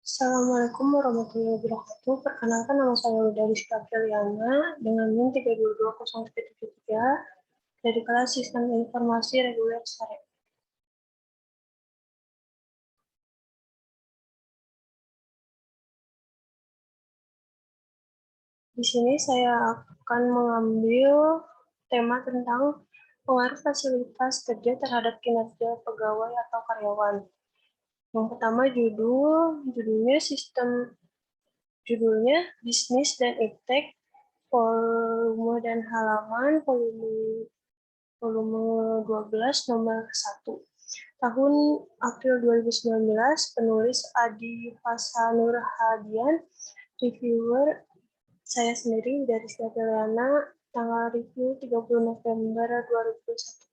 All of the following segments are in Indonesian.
Assalamualaikum warahmatullahi wabarakatuh. Perkenalkan, nama saya Rizka Priyana dengan NIM 3220373 dari kelas Sistem Informasi Reguler Sare. Di sini saya akan mengambil tema tentang pengaruh fasilitas kerja terhadap kinerja pegawai atau karyawan. Yang pertama judulnya Bisnis dan Iptek, volume dan halaman, volume 12 nomor 1. Tahun April 2019, penulis Adi Fasanur Hadian, reviewer saya sendiri dari Priyana, tanggal review 30 November 2021.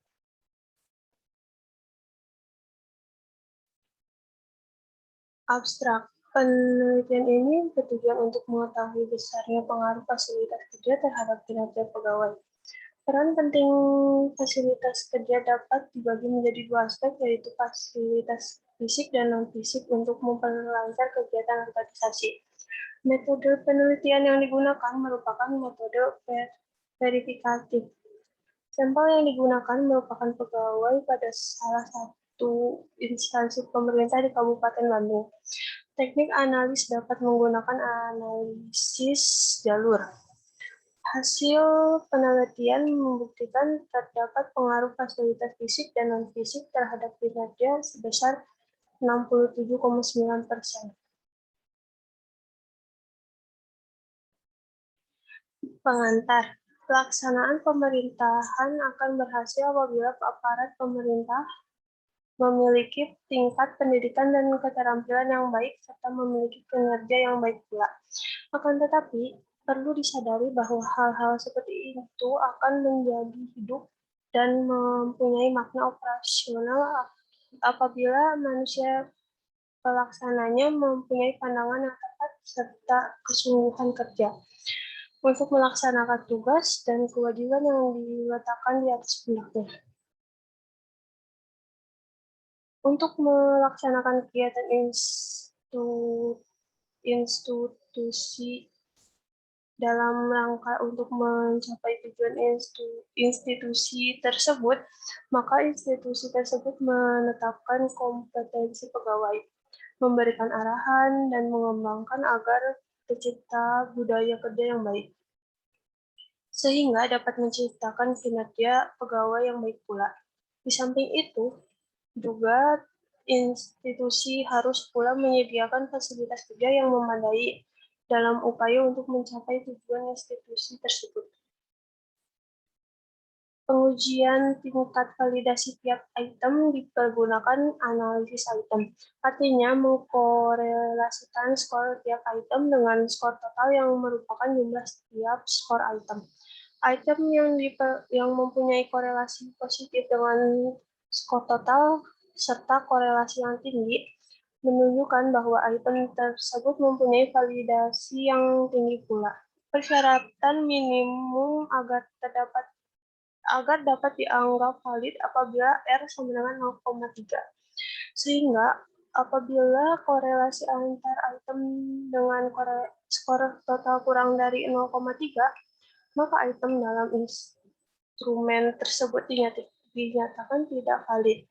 Abstrak. Penelitian ini bertujuan untuk mengetahui besarnya pengaruh fasilitas kerja terhadap kinerja pegawai. Peran penting fasilitas kerja dapat dibagi menjadi dua aspek, yaitu fasilitas fisik dan non-fisik untuk memperlancar kegiatan organisasi. Metode penelitian yang digunakan merupakan metode verifikatif. Sampel yang digunakan merupakan pegawai pada salah satu instansi pemerintah di Kabupaten Bandung. Teknik analis dapat menggunakan analisis jalur. Hasil penelitian membuktikan terdapat pengaruh fasilitas fisik dan non-fisik terhadap kinerja sebesar 67,9%. Pengantar. Pelaksanaan pemerintahan akan berhasil apabila aparat pemerintah memiliki tingkat pendidikan dan keterampilan yang baik serta memiliki kinerja yang baik pula. Akan tetapi, perlu disadari bahwa hal-hal seperti itu akan menjadi hidup dan mempunyai makna operasional apabila manusia pelaksananya mempunyai pandangan yang tepat serta kesungguhan kerja untuk melaksanakan tugas dan kewajiban yang diletakkan di atas pundaknya. Untuk melaksanakan kegiatan institusi dalam rangka untuk mencapai tujuan institusi tersebut, maka institusi tersebut menetapkan kompetensi pegawai, memberikan arahan, dan mengembangkan agar tercipta budaya kerja yang baik, sehingga dapat menciptakan kinerja pegawai yang baik pula. Di samping itu, juga institusi harus pula menyediakan fasilitas kerja yang memadai dalam upaya untuk mencapai tujuan institusi tersebut. Pengujian tingkat validasi tiap item dipergunakan analisis item. Artinya, mengkorelasikan skor tiap item dengan skor total yang merupakan jumlah setiap skor item. Item yang mempunyai korelasi positif dengan skor total serta korelasi yang tinggi menunjukkan bahwa item tersebut mempunyai validasi yang tinggi pula. Persyaratan minimum agar dapat dianggap valid apabila R sama dengan 0,3. Sehingga apabila korelasi antar item dengan skor total kurang dari 0,3, maka item dalam instrumen tersebut dinyatakan tidak valid.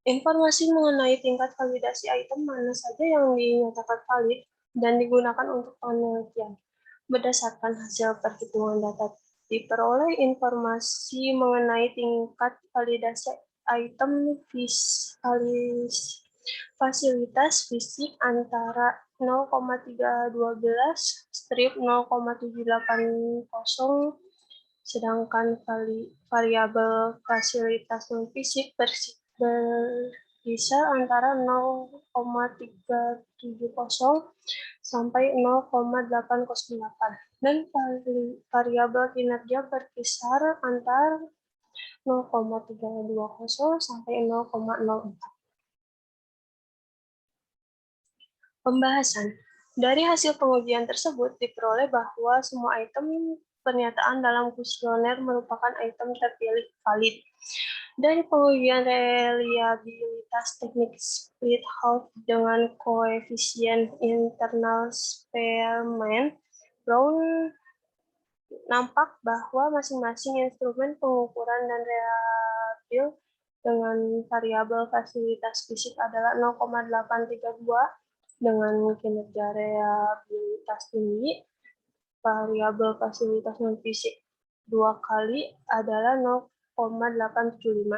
Informasi mengenai tingkat validasi item mana saja yang dinyatakan valid dan digunakan untuk penelitian. Berdasarkan hasil perhitungan data, diperoleh informasi mengenai tingkat validasi item fasilitas fisik antara 0,312-0,780, sedangkan variabel fasilitas non-fisik berkisar antara 0,370 sampai 0,808, dan variabel kinerja berkisar antara 0,320 sampai 0,04. Pembahasan. Dari hasil pengujian tersebut diperoleh bahwa semua item pernyataan dalam kuesioner merupakan item terpilih valid. Dari pengujian reliabilitas teknik split half dengan koefisien internal Spearman, Brown nampak bahwa masing-masing instrumen pengukuran dan reliabil dengan variabel fasilitas fisik adalah 0,832 dengan kinerja reliabilitas tinggi. Variabel fasilitas non-fisik 2 kali adalah 0,875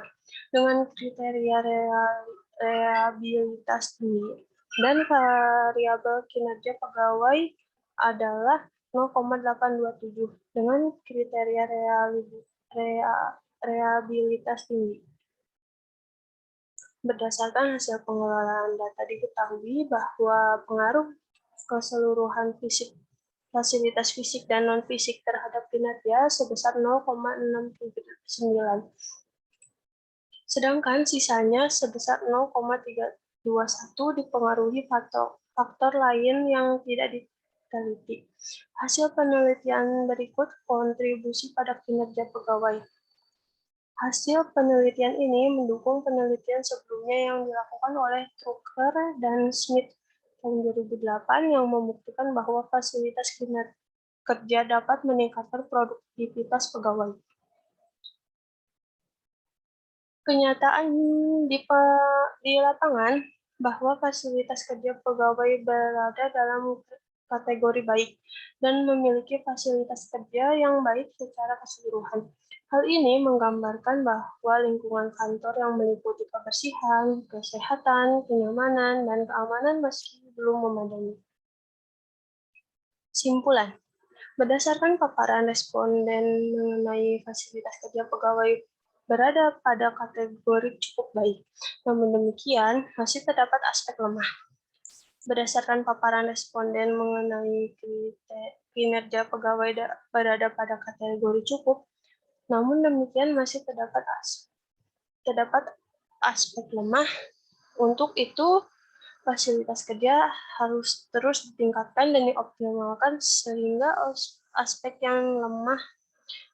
dengan kriteria reliabilitas tinggi, dan variabel kinerja pegawai adalah 0,827 dengan kriteria reliabilitas tinggi. Berdasarkan hasil pengelolaan data diketahui bahwa pengaruh keseluruhan fasilitas fisik dan non-fisik terhadap kinerja sebesar 0,679. Sedangkan sisanya sebesar 0,321 dipengaruhi faktor lain yang tidak diteliti. Hasil penelitian berikut kontribusi pada kinerja pegawai. Hasil penelitian ini mendukung penelitian sebelumnya yang dilakukan oleh Trucker dan Smith tahun 2008 yang membuktikan bahwa fasilitas kerja dapat meningkatkan produktivitas pegawai. Kenyataan di lapangan bahwa fasilitas kerja pegawai berada dalam kategori baik dan memiliki fasilitas kerja yang baik secara keseluruhan. Hal ini menggambarkan bahwa lingkungan kantor yang meliputi kebersihan, kesehatan, kenyamanan, dan keamanan meski belum memadai. Simpulan. Berdasarkan paparan responden mengenai fasilitas kerja pegawai berada pada kategori cukup baik. Namun demikian, masih terdapat aspek lemah. Berdasarkan paparan responden mengenai kinerja pegawai berada pada kategori cukup, namun demikian masih terdapat aspek lemah. Untuk itu, fasilitas kerja harus terus ditingkatkan dan dioptimalkan sehingga aspek yang lemah,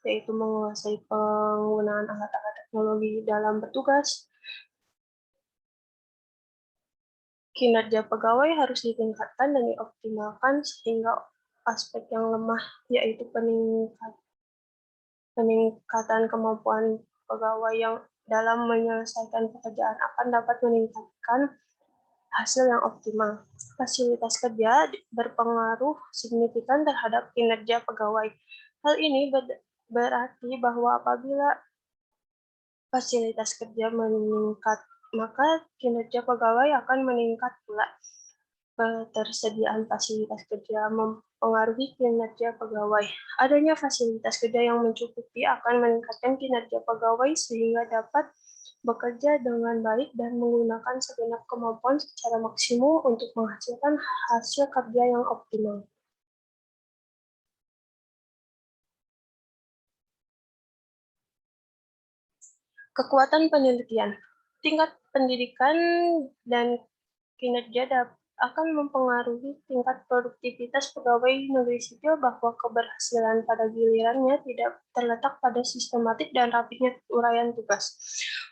yaitu menguasai penggunaan alat-alat teknologi dalam bertugas, kinerja pegawai harus ditingkatkan dan dioptimalkan sehingga aspek yang lemah, yaitu peningkatan kemampuan pegawai yang dalam menyelesaikan pekerjaan akan dapat meningkatkan hasil yang optimal. Fasilitas kerja berpengaruh signifikan terhadap kinerja pegawai. Hal ini berarti bahwa apabila fasilitas kerja meningkat, maka kinerja pegawai akan meningkat pula. Ketersediaan fasilitas kerja mempengaruhi kinerja pegawai. Adanya fasilitas kerja yang mencukupi akan meningkatkan kinerja pegawai sehingga dapat bekerja dengan baik dan menggunakan segenap kemampuan secara maksimum untuk menghasilkan hasil kerja yang optimal. Kekuatan penelitian. Tingkat pendidikan dan kinerja akan mempengaruhi tingkat produktivitas pegawai negeri sipil bahwa keberhasilan pada gilirannya tidak terletak pada sistematik dan rapihnya uraian tugas,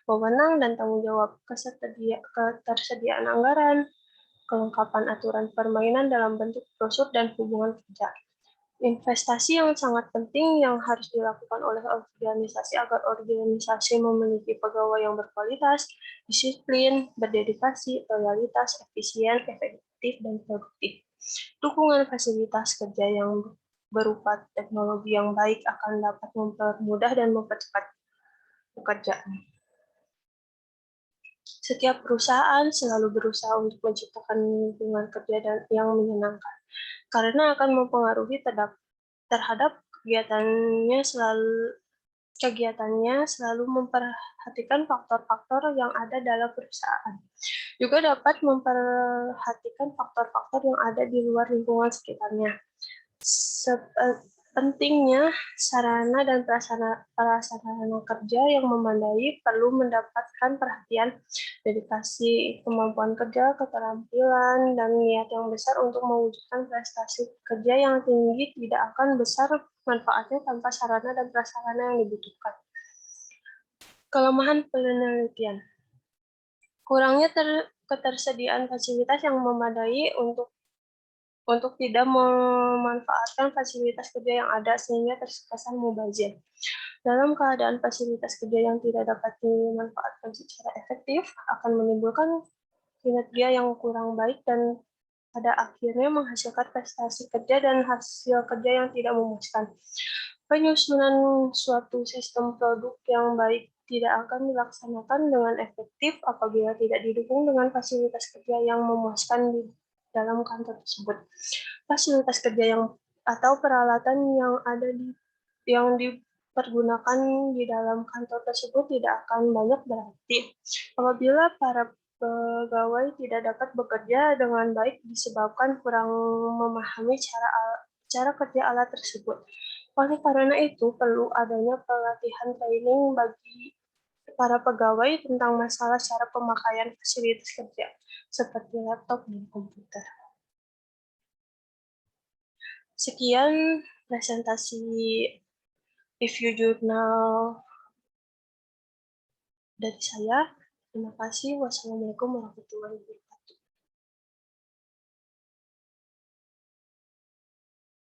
wewenang dan tanggung jawab, ketersediaan anggaran, kelengkapan aturan permainan dalam bentuk brosur dan hubungan kerja. Investasi yang sangat penting yang harus dilakukan oleh organisasi agar organisasi memiliki pegawai yang berkualitas, disiplin, berdedikasi, loyalitas, efisien, efektif, dan produktif. Dukungan fasilitas kerja yang berupa teknologi yang baik akan dapat mempermudah dan mempercepat pekerjaan. Setiap perusahaan selalu berusaha untuk menciptakan lingkungan kerja yang menyenangkan, karena akan mempengaruhi terhadap kegiatannya selalu memperhatikan faktor-faktor yang ada dalam perusahaan. Juga dapat memperhatikan faktor-faktor yang ada di luar lingkungan sekitarnya. Pentingnya sarana dan prasarana kerja yang memadai perlu mendapatkan perhatian, dedikasi, kemampuan kerja, keterampilan, dan niat yang besar untuk mewujudkan prestasi kerja yang tinggi tidak akan besar manfaatnya tanpa sarana dan prasarana yang dibutuhkan. Kelemahan penelitian. Kurangnya ketersediaan fasilitas yang memadai untuk tidak memanfaatkan fasilitas kerja yang ada sehingga terkesan mubazir. Dalam keadaan fasilitas kerja yang tidak dapat dimanfaatkan secara efektif, akan menimbulkan kinerja yang kurang baik dan pada akhirnya menghasilkan prestasi kerja dan hasil kerja yang tidak memuaskan. Penyusunan suatu sistem produk yang baik tidak akan dilaksanakan dengan efektif apabila tidak didukung dengan fasilitas kerja yang memuaskan di dalam kantor tersebut. Fasilitas kerja atau peralatan yang dipergunakan di dalam kantor tersebut tidak akan banyak berarti apabila para pegawai tidak dapat bekerja dengan baik disebabkan kurang memahami cara kerja alat tersebut. Oleh karena itu, perlu adanya pelatihan training bagi para pegawai tentang masalah cara pemakaian fasilitas kerja, seperti laptop dan komputer. Sekian presentasi review jurnal dari saya. Terima kasih. Wassalamualaikum warahmatullahi wabarakatuh.